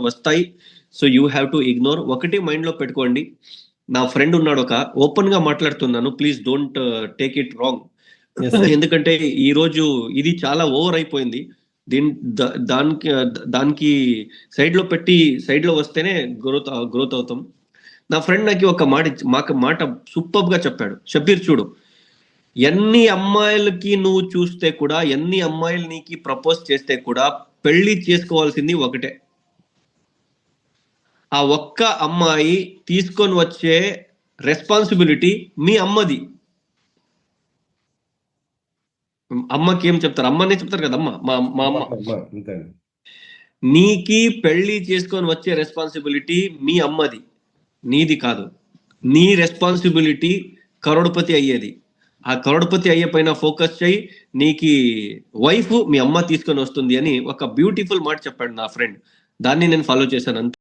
వస్తాయి. So you have to ignore. ఒకటి mind లో పెట్టుకోండి, నా ఫ్రెండ్ ఉన్నాడు, ఒక ఓపెన్ గా మాట్లాడుతున్నాను, please don't take it wrong. ఎందుకంటే ఈ రోజు ఇది చాలా ఓవర్ అయిపోయింది. దీని దానికి దానికి సైడ్ లో పెట్టి సైడ్ లో వస్తేనే గ్రోత్ అవుతాం. నా ఫ్రెండ్ నాకు ఒక మాట సూపర్ గా చెప్పాడు. షబ్బీర్ చూడు, ఎన్ని అమ్మాయిలకి నువ్వు చూస్తే కూడా, ఎన్ని అమ్మాయిలు నీకు ప్రపోజ్ చేస్తే కూడా పెళ్లి చేసుకోవాల్సింది ఒకటే. ఆ ఒక్క అమ్మాయి తీసుకొని వచ్చే రెస్పాన్సిబిలిటీ మీ అమ్మది. అమ్మకి ఏం చెప్తారు, అమ్మనే చెప్తారు కదా, మా అమ్మ. నీకి పెళ్లి చేసుకొని వచ్చే రెస్పాన్సిబిలిటీ మీ అమ్మది, నీది కాదు. నీ రెస్పాన్సిబిలిటీ కరోడ్పతి అయ్యేది. ఆ కరోడ్పతి అయ్యే పైన ఫోకస్ చేయి, నీకి వైఫ్ మీ అమ్మ తీసుకొని వస్తుంది అని ఒక బ్యూటిఫుల్ మాట చెప్పాడు నా ఫ్రెండ్. దాన్ని నేను ఫాలో చేశాను.